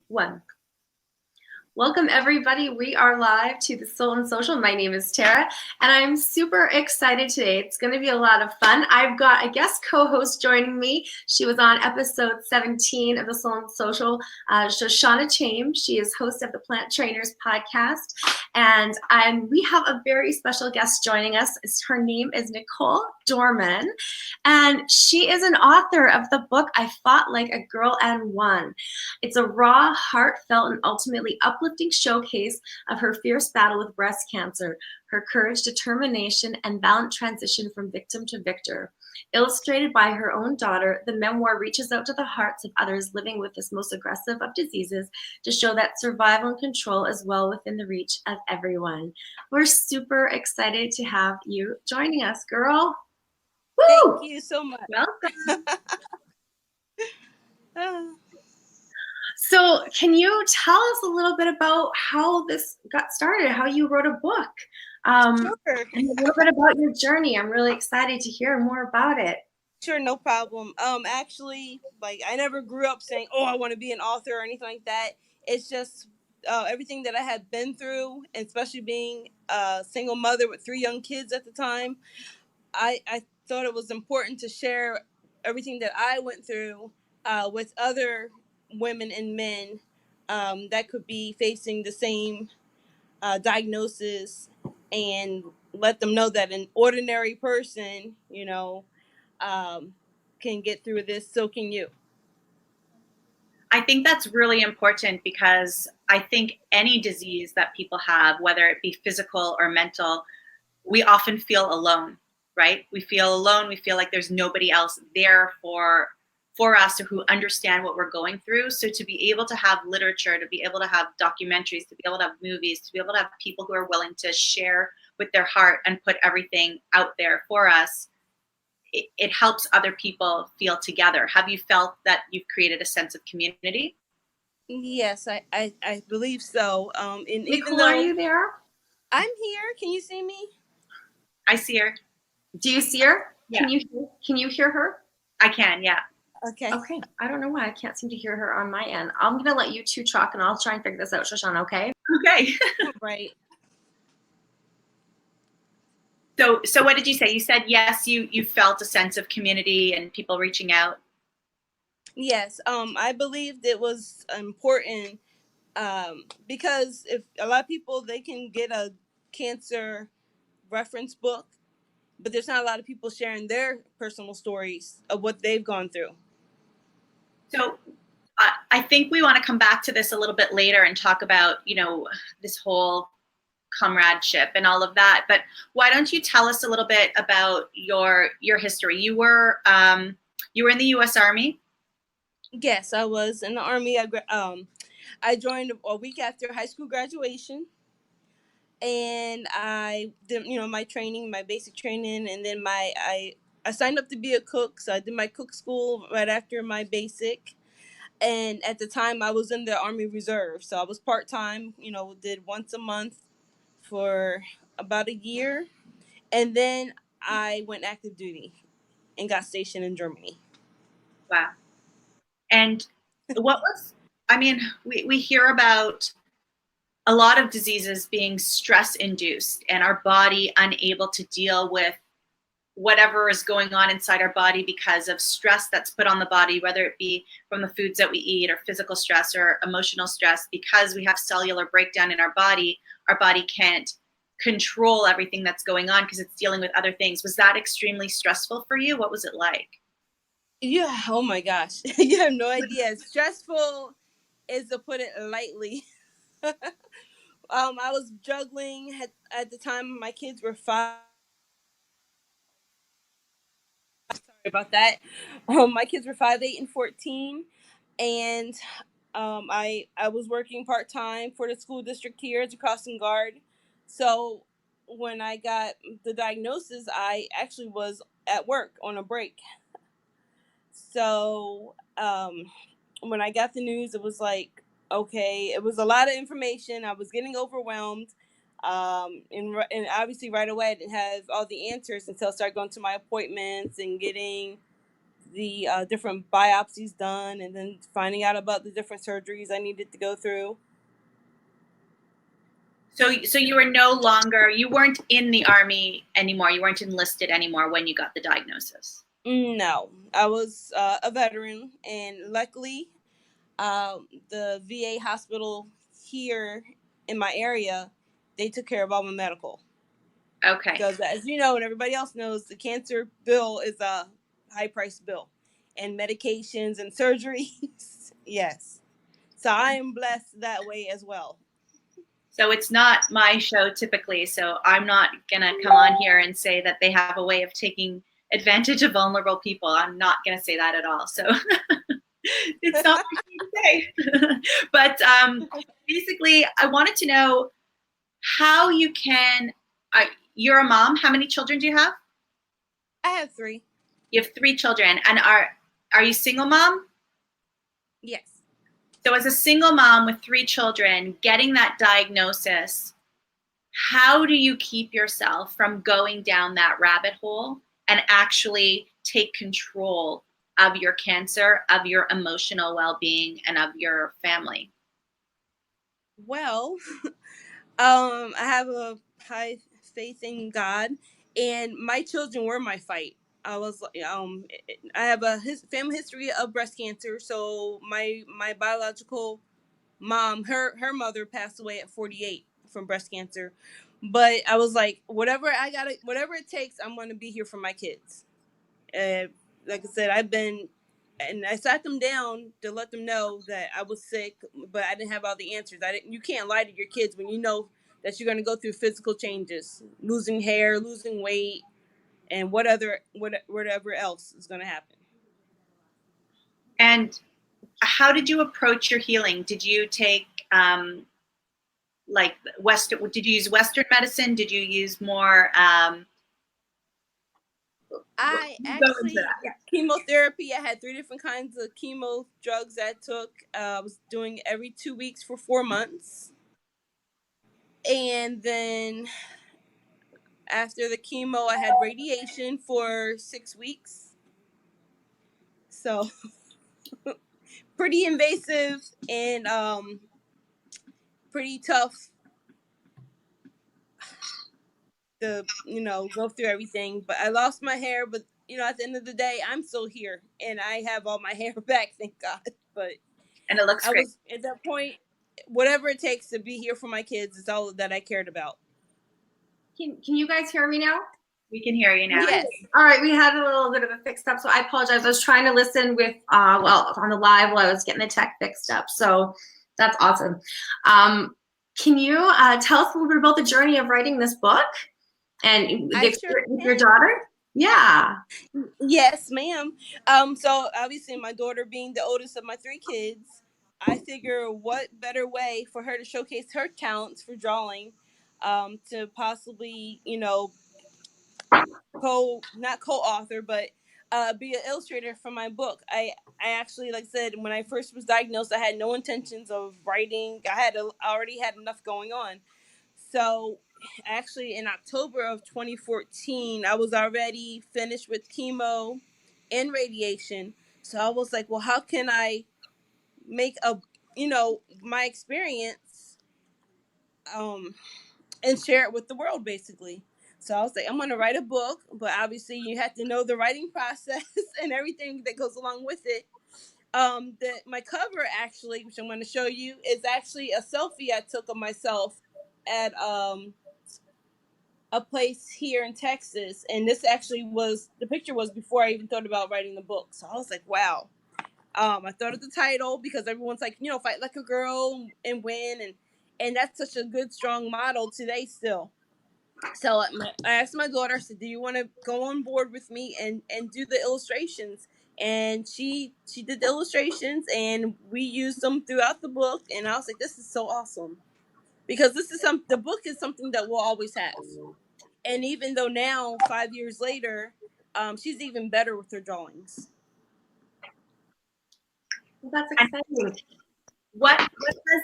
One. Welcome, everybody. We are live to the Soul and Social. My name is Tara, and I'm super excited today. It's going to be a lot of fun. I've got a guest co-host joining me. She was on episode 17 of the Soul and Social, Shoshana Chaim. She is host of the Plant Trainers podcast, and we have a very special guest joining us. Her name is Nicole Dorman, and she is an author of the book, I Fought Like a Girl and Won. It's a raw, heartfelt, and ultimately uplifting showcase of her fierce battle with breast cancer, her courage, determination, and valiant transition from victim to victor. Illustrated by her own daughter, the memoir reaches out to the hearts of others living with this most aggressive of diseases to show that survival and control is well within the reach of everyone. We're super excited to have you joining us, girl. Woo! Thank you so much. Welcome. So can you tell us a little bit about how this got started, how you wrote a book? Sure. And a little bit about your journey. I'm really excited to hear more about it. Sure, no problem. Actually, I never grew up saying, "Oh, I want to be an author" or anything like that. It's just everything that I had been through, and especially being a single mother with 3 young kids at the time. I thought it was important to share everything that I went through with other women and men that could be facing the same diagnosis, and let them know that an ordinary person, can get through this. So can you. I think that's really important because I think any disease that people have, whether it be physical or mental, we often feel alone, right? We feel alone. We feel like there's nobody else there for us who understand what we're going through. So to be able to have literature, to be able to have documentaries, to be able to have movies, to be able to have people who are willing to share with their heart and put everything out there for us, it helps other people feel together. Have you felt that you've created a sense of community? Yes, I believe so. And Nicole, even though are you there? I'm here, can you see me? I see her. Do you see her? Yeah. Can you hear her? I can, yeah. Okay. I don't know why I can't seem to hear her on my end. I'm going to let you two talk, and I'll try and figure this out, Shoshana, okay? Okay. Right. So what did you say? You said, yes, you felt a sense of community and people reaching out. Yes. I believed it was important because if a lot of people, they can get a cancer reference book, but there's not a lot of people sharing their personal stories of what they've gone through. So I think we want to come back to this a little bit later and talk about, this whole comradeship and all of that. But why don't you tell us a little bit about your history? You were in the U.S. Army? Yes, I was in the Army. I joined a week after high school graduation, and I did, my training, my basic training, and then I signed up to be a cook, so I did my cook school right after my basic. And at the time, I was in the Army Reserve, so I was part-time. Did once a month for about a year, and then I went active duty and got stationed in Germany. Wow. And we hear about a lot of diseases being stress induced and our body unable to deal with whatever is going on inside our body because of stress that's put on the body, whether it be from the foods that we eat or physical stress or emotional stress. Because we have cellular breakdown in our body can't control everything that's going on because it's dealing with other things. Was that extremely stressful for you? What was it like? Yeah, oh my gosh. You have no idea. Stressful is to put it lightly. I was juggling at the time. My kids were 5. Sorry about that. My kids were 5, 8, and 14, and I was working part time for the school district here as a crossing guard. So when I got the diagnosis, I actually was at work on a break. So when I got the news, it was like, okay, it was a lot of information. I was getting overwhelmed. And obviously right away I didn't have all the answers until I started going to my appointments and getting the different biopsies done, and then finding out about the different surgeries I needed to go through. So you weren't in the Army anymore. You weren't enlisted anymore when you got the diagnosis. No, I was a veteran, and luckily, the VA hospital here in my area, they took care of all my medical. Okay. Because as you know, and everybody else knows, the cancer bill is a high price bill, and medications and surgeries. Yes. So I am blessed that way as well. So it's not my show typically, so I'm not gonna come on here and say that they have a way of taking advantage of vulnerable people. I'm not gonna say that at all. So it's not my thing to say. But basically, I wanted to know how you can. You're a mom. How many children do you have? I have 3. You have 3 children, and are you single mom? Yes. So as a single mom with 3 children, getting that diagnosis, how do you keep yourself from going down that rabbit hole and actually take control of your cancer, of your emotional well-being, and of your family? Well, I have a high faith in God, and my children were my fight. I have a family history of breast cancer, so my biological mom, her mother passed away at 48 from breast cancer. But I was like, whatever it takes, I'm going to be here for my kids. Like I said, and I sat them down to let them know that I was sick, but I didn't have all the answers. You can't lie to your kids when you know that you're going to go through physical changes, losing hair, losing weight, and whatever else is going to happen. And how did you approach your healing? Did you take did you use Western medicine? Did you use more I actually, chemotherapy, I had 3 different kinds of chemo drugs I took. I was doing every 2 weeks for 4 months. And then after the chemo, I had radiation for 6 weeks. So pretty invasive and pretty tough to, go through everything. But I lost my hair, but at the end of the day, I'm still here and I have all my hair back, thank God. But and it looks great. Was at that point, whatever it takes to be here for my kids is all that I cared about. Can you guys hear me now? We can hear you now. Yes. All right, we had a little bit of a fix up, so I apologize. I was trying to listen with, on the live while I was getting the tech fixed up, so that's awesome. Can you tell us a little bit about the journey of writing this book and with your daughter? Yeah. Yes, ma'am. So obviously my daughter being the oldest of my 3 kids, I figure what better way for her to showcase her talents for drawing, to possibly, not co-author, but be an illustrator for my book. I actually, like I said, when I first was diagnosed, I had no intentions of writing. I already had enough going on. So actually in October of 2014, I was already finished with chemo and radiation. So I was like, well, how can I make my experience and share it with the world, basically. So I was like, I'm going to write a book, but obviously you have to know the writing process and everything that goes along with it. My cover, actually, which I'm going to show you, is actually a selfie I took of myself at a place here in Texas. And this actually the picture was before I even thought about writing the book. So I was like, wow. I thought of the title because everyone's like, fight like a girl and win. And that's such a good, strong model today still. So I asked my daughter, I said, do you want to go on board with me and do the illustrations? And she did the illustrations and we used them throughout the book. And I was like, this is so awesome. Because the book is something that we'll always have. And even though now, 5 years later, she's even better with her drawings. Well, that's exciting. What has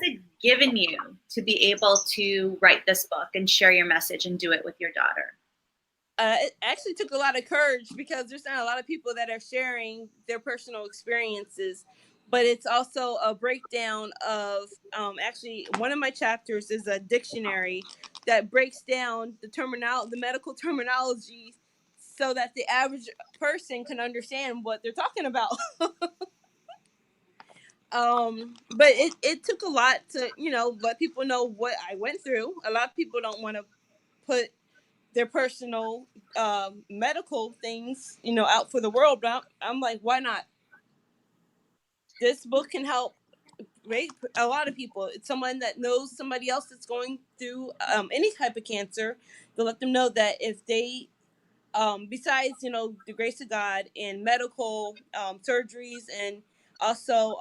it given you to be able to write this book and share your message and do it with your daughter? it actually took a lot of courage because there's not a lot of people that are sharing their personal experiences, but it's also a breakdown of actually one of my chapters is a dictionary that breaks down the medical terminology so that the average person can understand what they're talking about. But it took a lot to, let people know what I went through. A lot of people don't want to put their personal medical things, out for the world. But I'm like, why not? This book can help, right? A lot of people. It's someone that knows somebody else that's going through any type of cancer, to let them know that if they, besides, the grace of God and medical surgeries and also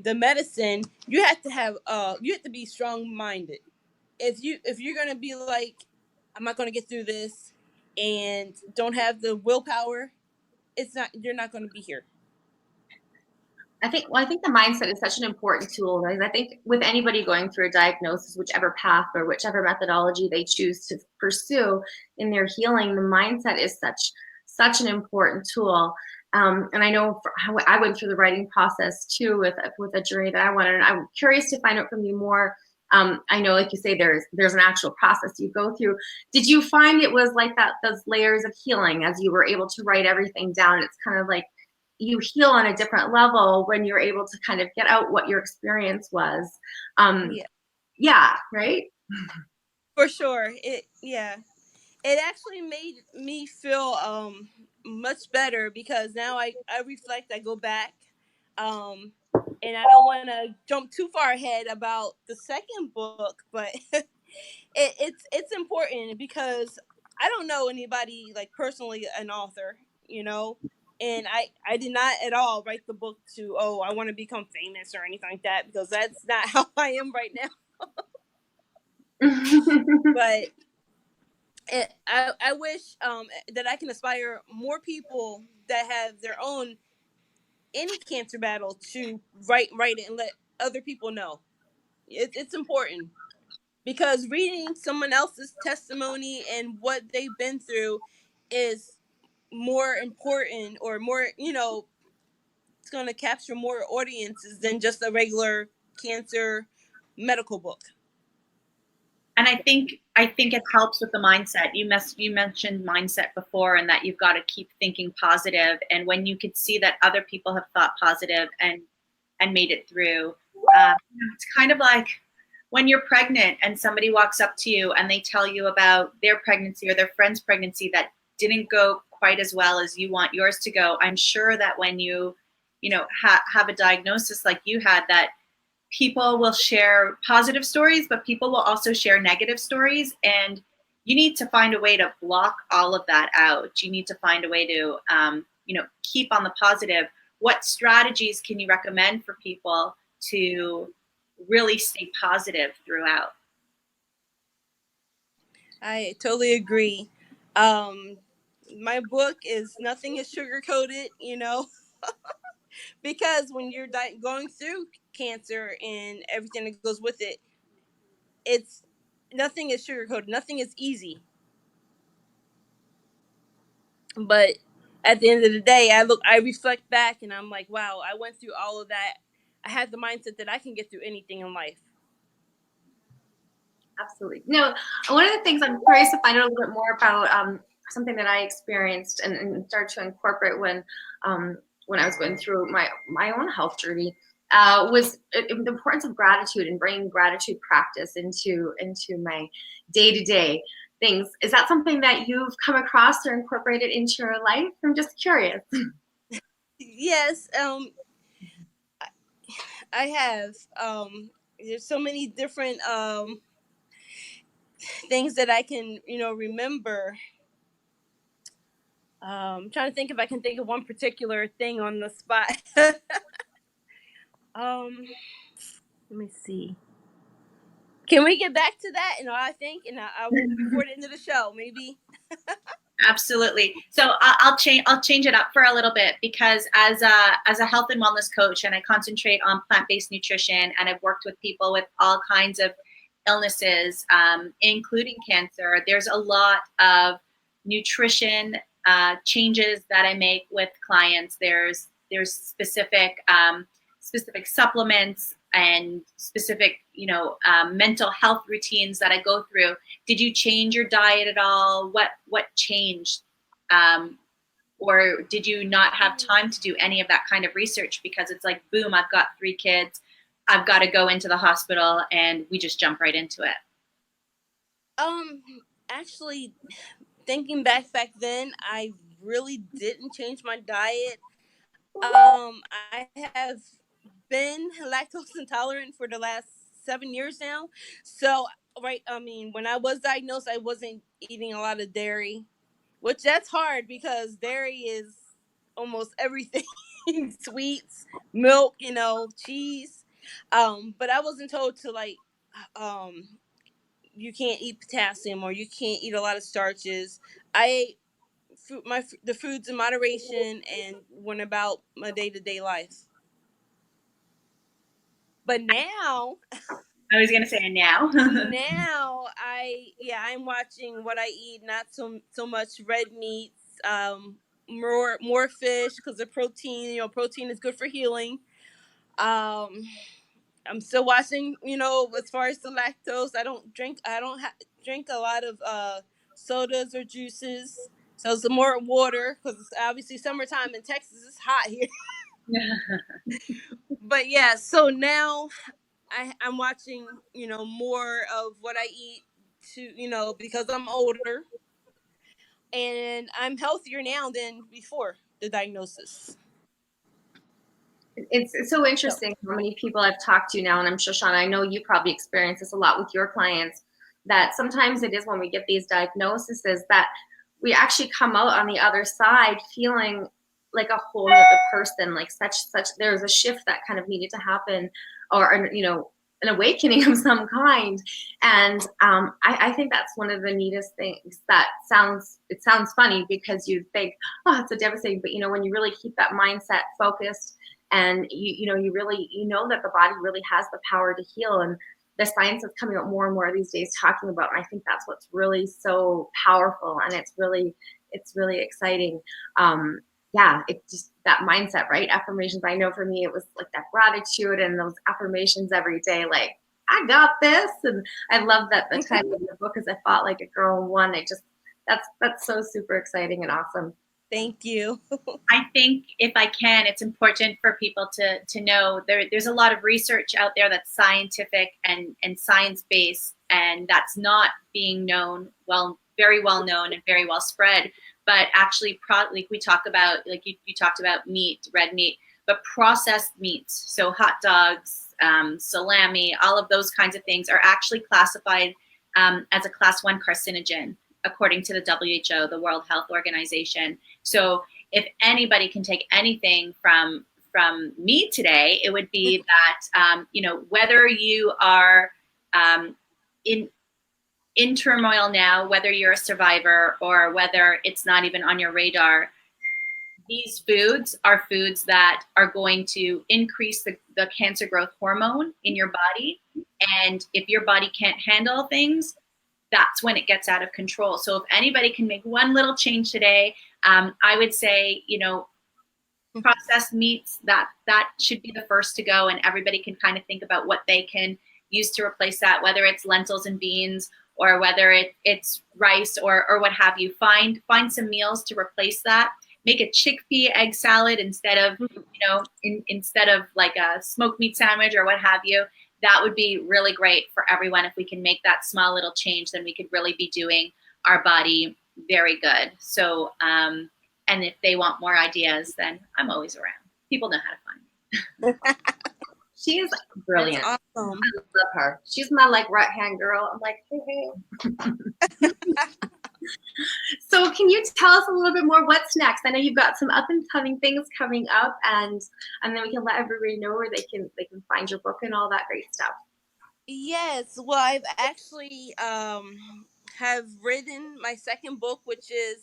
the medicine, you have to be strong minded. If you're gonna be like, I'm not gonna get through this, and don't have the willpower, you're not gonna be here. I think the mindset is such an important tool, because I think with anybody going through a diagnosis, whichever path or whichever methodology they choose to pursue in their healing, the mindset is such an important tool. And I know how I went through the writing process too with a journey that I wanted. And I'm curious to find out from you more. I know, like you say, there's an actual process you go through. Did you find it was like that, those layers of healing as you were able to write everything down? It's kind of like you heal on a different level when you're able to kind of get out what your experience was. Yeah, right? For sure. It actually made me feel much better, because now I reflect, I go back, and I don't want to jump too far ahead about the second book, but it's important because I don't know anybody like personally an author, and I did not at all write the book to, oh, I want to become famous or anything like that, because that's not how I am right now. But I wish that I can inspire more people that have their own any cancer battle to write it and let other people know. It's important, because reading someone else's testimony and what they've been through is more important, or more, it's going to capture more audiences than just a regular cancer medical book. And I think it helps with the mindset. You mentioned mindset before, and that you've got to keep thinking positive. And when you could see that other people have thought positive and made it through, it's kind of like when you're pregnant and somebody walks up to you and they tell you about their pregnancy or their friend's pregnancy that didn't go quite as well as you want yours to go. I'm sure that when you have a diagnosis like you had, that people will share positive stories, but people will also share negative stories. And you need to find a way to block all of that out. You need to find a way to, keep on the positive. What strategies can you recommend for people to really stay positive throughout? I totally agree. My book is nothing is sugar coated, because when you're going through cancer and everything that goes with it, it's nothing is sugar coated. Nothing is easy. But at the end of the day, I reflect back, and I'm like, wow, I went through all of that. I had the mindset that I can get through anything in life. Absolutely. No, one of the things I'm curious to find out a little bit more about, something that I experienced and started to incorporate when I was going through my own health journey, was the importance of gratitude and bringing gratitude practice into my day-to-day things. Is that something that you've come across or incorporated into your life? I'm just curious. Yes, I have. There's so many different things that I can, remember. I'm trying to think if I can think of one particular thing on the spot. Let me see. Can we get back to that? I think, and I will before the end of the show, maybe. Absolutely. So I'll change it up for a little bit, because as a health and wellness coach, and I concentrate on plant-based nutrition, and I've worked with people with all kinds of illnesses, including cancer. There's a lot of nutrition changes that I make with clients. There's specific specific supplements and specific, mental health routines that I go through. Did you change your diet at all? What changed? Or did you not have time to do any of that kind of research because it's like, boom, I've got 3 kids, I've got to go into the hospital, and we just jump right into it? Actually, thinking back then, I really didn't change my diet. I have been lactose intolerant for the last 7 years now. So, right, I mean, when I was diagnosed, I wasn't eating a lot of dairy, which that's hard because dairy is almost everything sweets, milk, cheese. But I wasn't told to um, you can't eat potassium or you can't eat a lot of starches. I ate the foods in moderation and went about my day-to-day life. But now, I was gonna say now. I'm watching what I eat, not so much red meats, more fish because the protein. Protein is good for healing. Um, I'm still watching. As far as the lactose, I don't drink a lot of sodas or juices. So it's more water because it's obviously summertime in Texas. It's hot here. But yeah, so now I'm watching, more of what I eat because I'm older and I'm healthier now than before the diagnosis. It's so So, interesting how many people I've talked to now, and I'm sure, Shauna, I know you probably experience this a lot with your clients, that sometimes it is when we get these diagnoses that we actually come out on the other side feeling like a whole other person, like such there's a shift that kind of needed to happen, or an awakening of some kind. And I think that's one of the neatest things. It sounds funny because you think, oh, it's so devastating, but when you really keep that mindset focused, and you really that the body really has the power to heal, and the science is coming out more and more these days talking about, and I think that's what's really so powerful, and it's really exciting. Yeah, it just, that mindset, right? Affirmations. I know for me it was like that gratitude and those affirmations every day, like I got this. And I love that the title of the book is I Fought Like a Girl and Won. It just, that's so super exciting and awesome. thank you. I think if I can, it's important for people to know there's a lot of research out there that's scientific and science-based, and that's not being known, very well known and very well spread. But actually, like we talk about, like you talked about meat, red meat, but processed meats, so hot dogs, salami, all of those kinds of things are actually classified as a class 1 carcinogen, according to the WHO, the World Health Organization. So if anybody can take anything from me today, it would be that whether you are in turmoil now, whether you're a survivor or whether it's not even on your radar, these foods are foods that are going to increase the cancer growth hormone in your body. And if your body can't handle things, that's when it gets out of control. So if anybody can make one little change today, I would say, processed meats, that should be the first to go, and everybody can kind of think about what they can use to replace that, whether it's lentils and beans or whether it's rice or what have you. Find some meals to replace that. Make a chickpea egg salad instead of instead of like a smoked meat sandwich or what have you. That would be really great for everyone. If we can make that small little change, then we could really be doing our body very good. So and if they want more ideas, then I'm always around. People know how to find me. She is brilliant. That's awesome. I love her. She's my right hand girl. I'm like, hey. So can you tell us a little bit more what's next? I know you've got some up and coming things coming up, and then we can let everybody know where they can find your book and all that great stuff. Yes, well, I've actually have written my second book, which is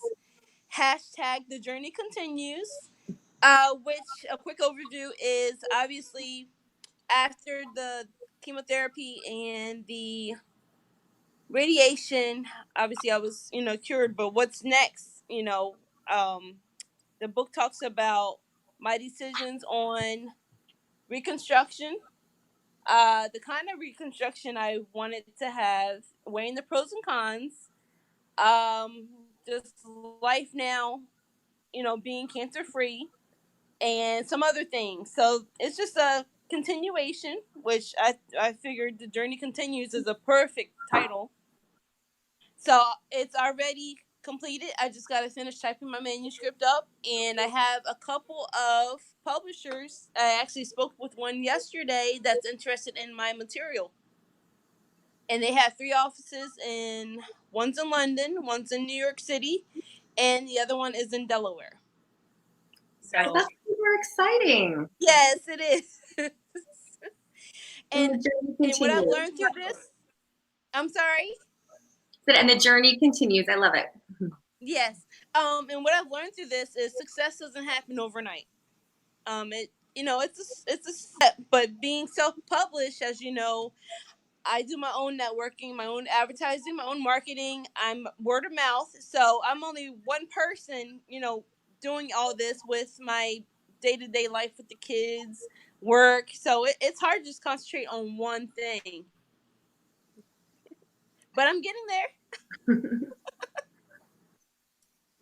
#The Journey Continues. Which a quick overview is obviously after the chemotherapy and the radiation. Obviously, I was, cured, but what's next? The book talks about my decisions on reconstruction, the kind of reconstruction I wanted to have, weighing the pros and cons, just life now, being cancer free, and some other things. So it's just a continuation, which I figured the journey continues is a perfect title. So it's already completed. I just got to finish typing my manuscript up, and I have a couple of publishers. I actually spoke with one yesterday that's interested in my material, and they have 3 offices in one's in London, one's in New York City, and the other one is in Delaware. So That's super exciting. yes, it is. And and the journey and what I've continues. learned through this, I'm sorry. And the journey continues. I love it. Yes. And what I've learned through this is success doesn't happen overnight. It's a step, but being self-published, as you know, I do my own networking, my own advertising, my own marketing. I'm word of mouth. So I'm only one person, doing all this with my day-to-day life with the kids, work. So it's hard to just concentrate on one thing. But I'm getting there.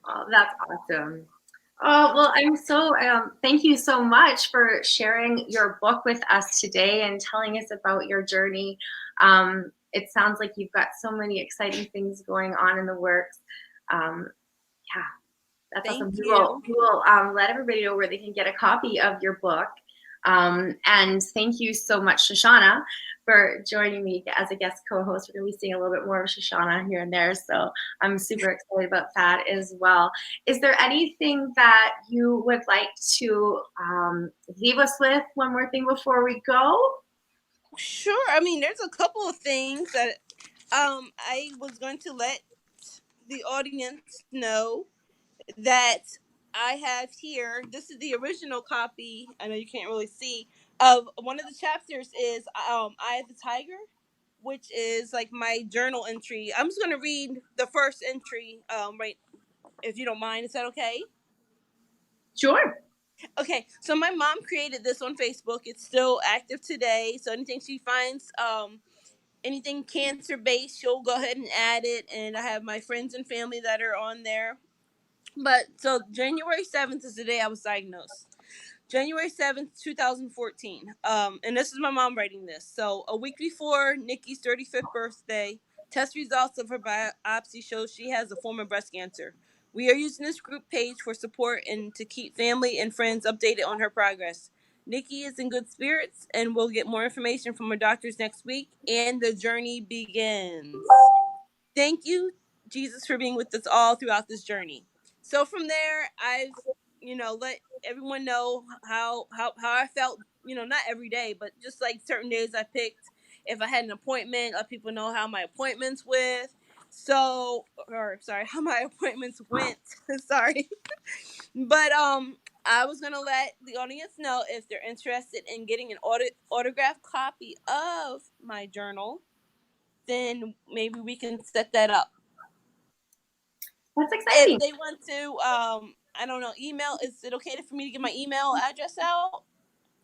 Oh, that's awesome. Oh, well, I'm so, thank you so much for sharing your book with us today and telling us about your journey. It sounds like you've got so many exciting things going on in the works. Yeah, that's awesome. Thank We will let everybody know where they can get a copy of your book. And thank you so much, Shoshana, for joining me as a guest co-host. We're going to be seeing a little bit more of Shoshana here and there, so I'm super excited about that as well. Is there anything that you would like to leave us with, one more thing before we go? Sure. I mean, there's a couple of things that I was going to let the audience know that I have here. This is the original copy. I know you can't really see. Of one of the chapters is "Eye of the Tiger," which is like my journal entry. I'm just going to read the first entry, right, if you don't mind. Is that okay? Sure. Okay, so my mom created this on Facebook. It's still active today. So anything she finds, anything cancer based, she'll go ahead and add it. And I have my friends and family that are on there. But so January 7th is the day I was diagnosed. January 7th, 2014. And this is my mom writing this. So a week before Nikki's 35th birthday, test results of her biopsy show she has a form of breast cancer. We are using this group page for support and to keep family and friends updated on her progress. Nikki is in good spirits and we'll get more information from her doctors next week, and the journey begins. Thank you, Jesus, for being with us all throughout this journey. So from there, I've, let everyone know how I felt, not every day, but just like certain days I picked. If I had an appointment, let people know how my appointments with. So, or sorry, how my appointments went. Sorry. But I was gonna let the audience know if they're interested in getting an autographed copy of my journal, then maybe we can set that up. That's If exciting. they want to, I don't know, email, is it okay for me to get my email address out?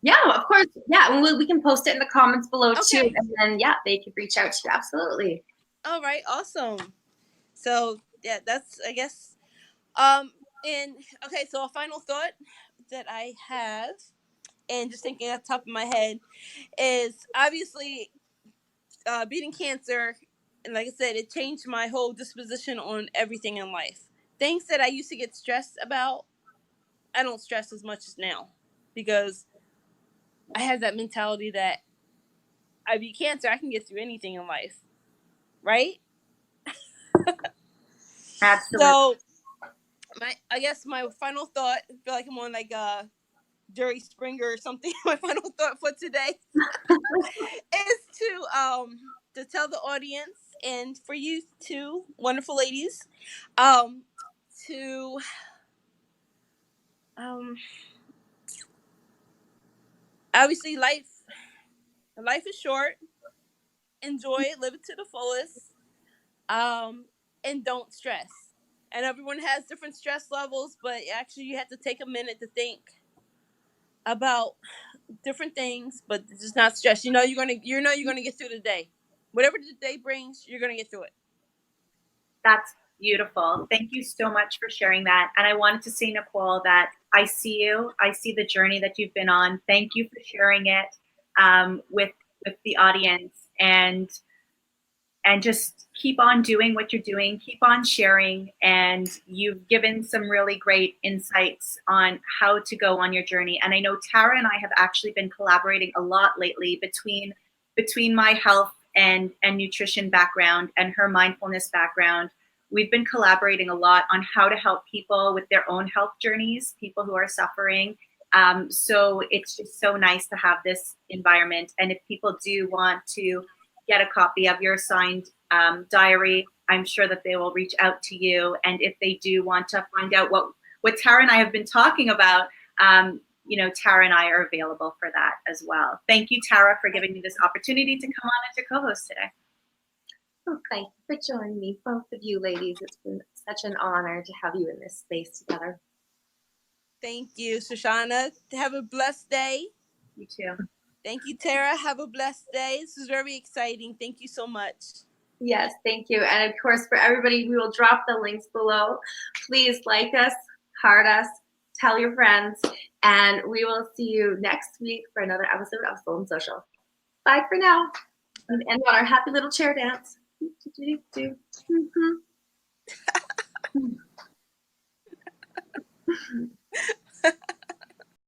Yeah, of course. Yeah, and we can post it in the comments below too, Okay. and then yeah, they can reach out to you. Absolutely. All right. Awesome. So yeah, that's, I guess. And okay, so a final thought that I have, and just thinking at the top of my head, is obviously beating cancer. And like I said, it changed my whole disposition on everything in life. Things that I used to get stressed about, I don't stress as much as now, because I have that mentality that I beat cancer, I can get through anything in life, right? Absolutely. So I guess my final thought, I feel like I'm on like Jerry Springer or something. My final thought for today is to tell the audience, and for you two wonderful ladies, to um obviously life is short. Enjoy it, live it to the fullest. and don't stress. And everyone has different stress levels, but actually you have to take a minute to think about different things, but just not stress. You're gonna get through the day. Whatever the day brings, you're gonna get through it. That's beautiful. Thank you so much for sharing that. And I wanted to say, Nicole, that I see you. I see the journey that you've been on. Thank you for sharing it with the audience, and just keep on doing what you're doing, keep on sharing. And you've given some really great insights on how to go on your journey. And I know Tara and I have actually been collaborating a lot lately between my health and nutrition background and her mindfulness background. We've been collaborating a lot on how to help people with their own health journeys, people who are suffering. So it's just so nice to have this environment. And if people do want to get a copy of your signed diary, I'm sure that they will reach out to you. And if they do want to find out what Tara and I have been talking about, Tara and I are available for that as well. Thank you, Tara, for giving me this opportunity to come on and to co-host today. Oh, thank you for joining me, both of you ladies. It's been such an honor to have you in this space together. Thank you, Shoshana. Have a blessed day. You too. Thank you, Tara. Have a blessed day. This is very exciting. Thank you so much. Yes, thank you. And of course, for everybody, we will drop the links below. Please like us, heart us, tell your friends, and we will see you next week for another episode of Soul and Social. Bye for now. And end on our happy little chair dance.